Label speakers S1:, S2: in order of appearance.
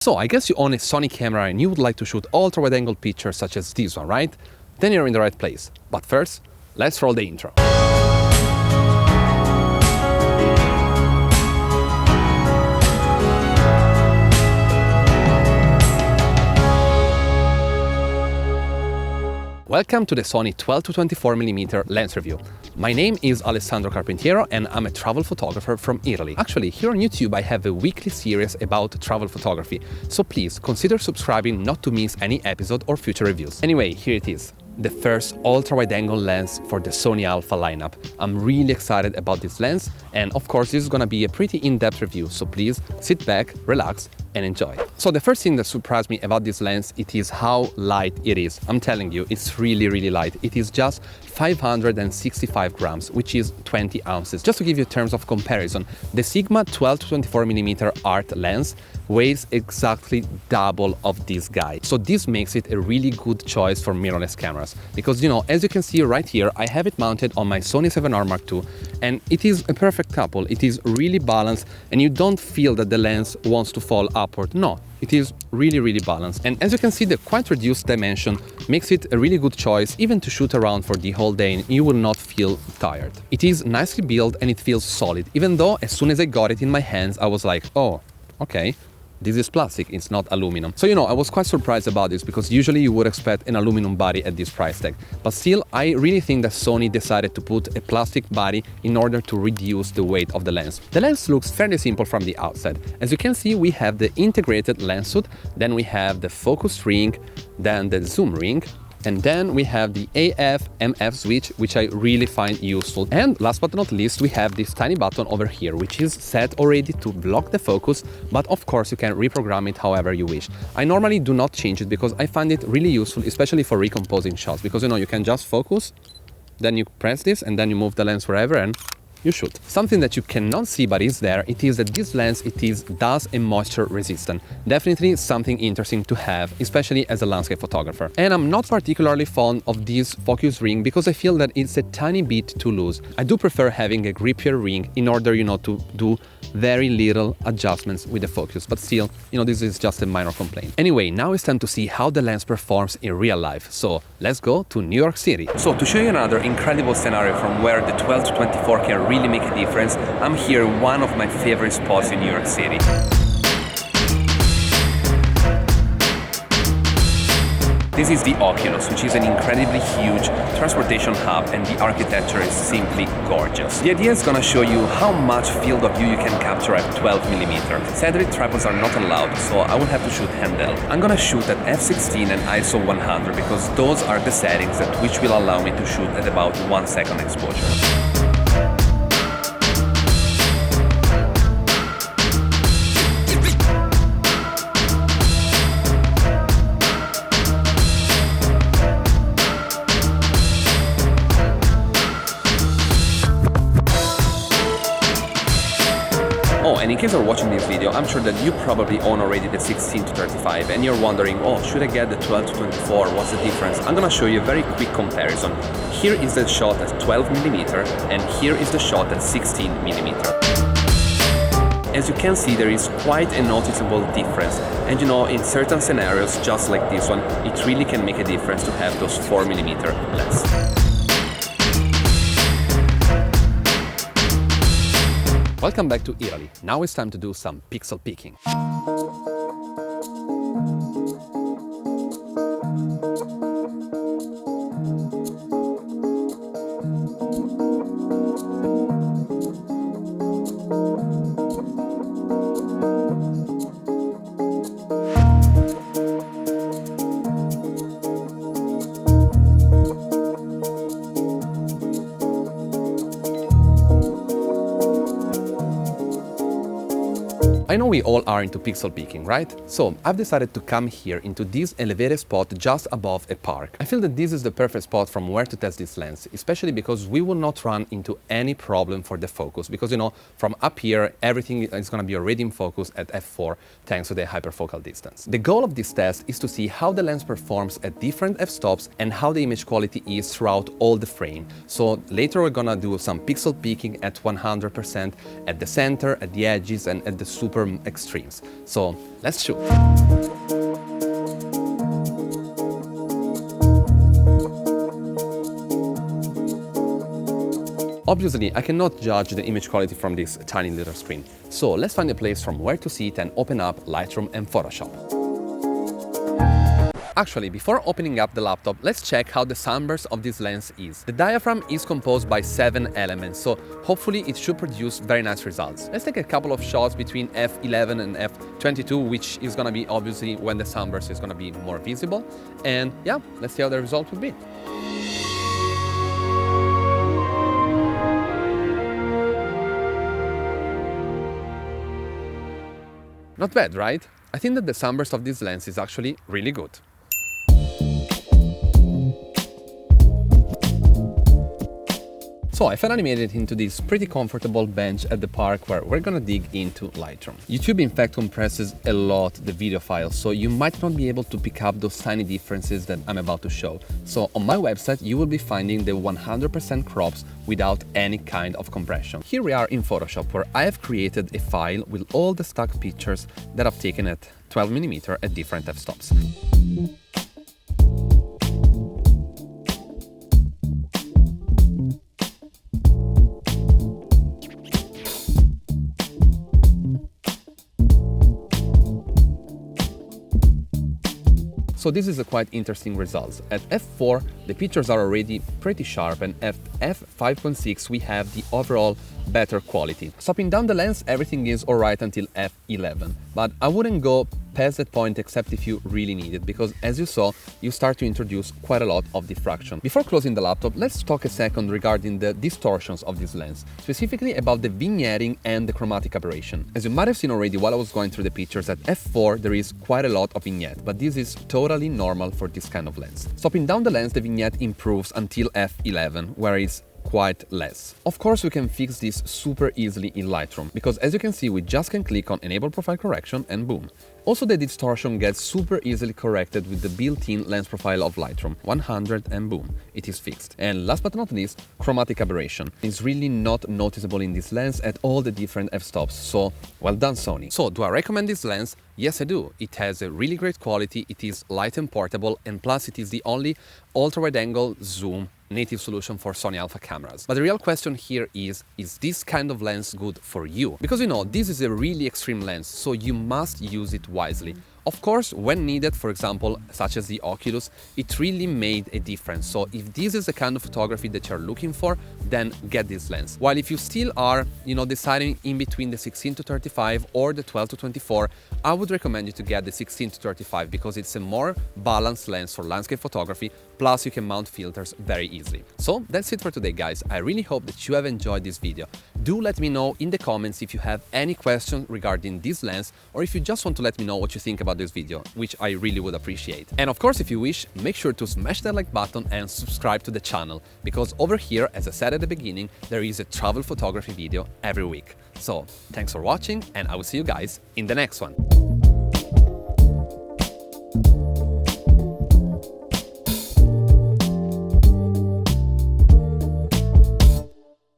S1: So I guess you own a Sony camera and you would like to shoot ultra-wide-angle pictures such as this one, right? Then you're in the right place. But first, let's roll the intro. Welcome to the Sony 12-24mm lens review. My name is Alessandro Carpentiero and I'm a travel photographer from Italy. Actually, here on YouTube I have a weekly series about travel photography, so please consider subscribing not to miss any episode or future reviews. Anyway, here it is. The first ultra-wide-angle lens for the Sony Alpha lineup. I'm really excited about this lens, and of course this is gonna be a pretty in-depth review, so please sit back, relax, and enjoy. So the first thing that surprised me about this lens, it is how light it is. I'm telling you, it's really light. It is just 565 grams, which is 20 ounces. Just to give you terms of comparison, the Sigma 12-24mm art lens weighs exactly double of this guy. So this makes it a really good choice for mirrorless cameras. Because, you know, as you can see right here, I have it mounted on my Sony 7R Mark II, and it is a perfect couple. It is really balanced, and you don't feel that the lens wants to fall upward. No, it is really balanced. And as you can see, the quite reduced dimension makes it a really good choice even to shoot around for the whole day and you will not feel tired. It is nicely built and it feels solid, even though as soon as I got it in my hands, I was like, oh, okay. This is plastic, it's not aluminum. So, you know, I was quite surprised about this because usually you would expect an aluminum body at this price tag. But still, I really think that Sony decided to put a plastic body in order to reduce the weight of the lens. The lens looks fairly simple from the outside. As you can see, we have the integrated lens hood, then we have the focus ring, then the zoom ring, and then we have the AF/MF switch, which I really find useful. And last but not least, we have this tiny button over here, which is set already to block the focus, but of course you can reprogram it however you wish. I normally do not change it because I find it really useful, especially for recomposing shots, because, you know, you can just focus, then you press this, and then you move the lens wherever, and you shoot. Something that you cannot see but is there, it is that this lens dust and moisture resistant. Definitely something interesting to have, especially as a landscape photographer. And I'm not particularly fond of this focus ring because I feel that it's a tiny bit too loose. I do prefer having a grippier ring in order, you know, to do very little adjustments with the focus, but still, you know, this is just a minor complaint. Anyway, now it's time to see how the lens performs in real life. So let's go to New York City. So to show you another incredible scenario from where the 12-24 can really make a difference, I'm here in one of my favorite spots in New York City. This is the Oculus, which is an incredibly huge transportation hub, and the architecture is simply gorgeous. The idea is gonna show you how much field of view you can capture at 12mm. Sadly, tripods are not allowed, so I will have to shoot handheld. I'm gonna shoot at f16 and ISO 100 because those are the settings which will allow me to shoot at about 1 second exposure. Oh, and in case you're watching this video, I'm sure that you probably own already the 16-35 and you're wondering, oh, should I get the 12-24? What's the difference? I'm gonna show you a very quick comparison. Here is the shot at 12mm and here is the shot at 16mm. As you can see, there is quite a noticeable difference. And you know, in certain scenarios, just like this one, it really can make a difference to have those 4mm lens. Welcome back to Italy. Now it's time to do some pixel picking. I know we all are into pixel picking, right? So I've decided to come here into this elevated spot just above a park. I feel that this is the perfect spot from where to test this lens, especially because we will not run into any problem for the focus, because, you know, from up here, everything is going to be already in focus at f4 thanks to the hyperfocal distance. The goal of this test is to see how the lens performs at different f-stops and how the image quality is throughout all the frame. So later we're gonna do some pixel picking at 100% at the center, at the edges, and at the super super extremes. So let's shoot. Obviously, I cannot judge the image quality from this tiny little screen. So let's find a place from where to sit and open up Lightroom and Photoshop. Actually, before opening up the laptop, let's check how the sunburst of this lens is. The diaphragm is composed by 7 elements, so hopefully it should produce very nice results. Let's take a couple of shots between f11 and f22, which is gonna be obviously when the sunburst is gonna be more visible. And yeah, let's see how the result would be. Not bad, right? I think that the sunburst of this lens is actually really good. So I finally made it into this pretty comfortable bench at the park where we're gonna dig into Lightroom. YouTube in fact compresses a lot the video files, so you might not be able to pick up those tiny differences that I'm about to show. So on my website you will be finding the 100% crops without any kind of compression. Here we are in Photoshop, where I have created a file with all the stock pictures that I've taken at 12mm at different f-stops. So this is a quite interesting result. At f4, the pictures are already pretty sharp, and at f5.6 we have the overall better quality. Stopping down the lens, everything is alright until f11, but I wouldn't go past that point except if you really need it, because as you saw, you start to introduce quite a lot of diffraction. Before closing the laptop, let's talk a second regarding the distortions of this lens, specifically about the vignetting and the chromatic aberration. As you might have seen already while I was going through the pictures, at f4 there is quite a lot of vignette, but this is totally normal for this kind of lens. Stopping down the lens, the vignette improves until f11, where it's quite less. Of course, we can fix this super easily in Lightroom, because as you can see, we just can click on Enable Profile Correction and boom. Also, the distortion gets super easily corrected with the built-in lens profile of Lightroom, 100, and boom, it is fixed. And last but not least, chromatic aberration is really not noticeable in this lens at all the different f-stops, so well done Sony. So, do I recommend this lens? Yes, I do. It has a really great quality, it is light and portable, and plus it is the only ultra-wide-angle zoom native solution for Sony Alpha cameras. But the real question here is this kind of lens good for you? Because you know, this is a really extreme lens, so you must use it wisely. Of course, when needed, for example, such as the Oculus, it really made a difference. So if this is the kind of photography that you're looking for, then get this lens. While if you still are, deciding in between the 16-35 or the 12-24, I would recommend you to get the 16-35 because it's a more balanced lens for landscape photography, plus you can mount filters very easily. So that's it for today, guys. I really hope that you have enjoyed this video. Do let me know in the comments if you have any questions regarding this lens, or if you just want to let me know what you think about this video, which I really would appreciate. And of course, if you wish, make sure to smash that like button and subscribe to the channel, because over here, as I said at the beginning, there is a travel photography video every week. So thanks for watching, and I will see you guys in the next one.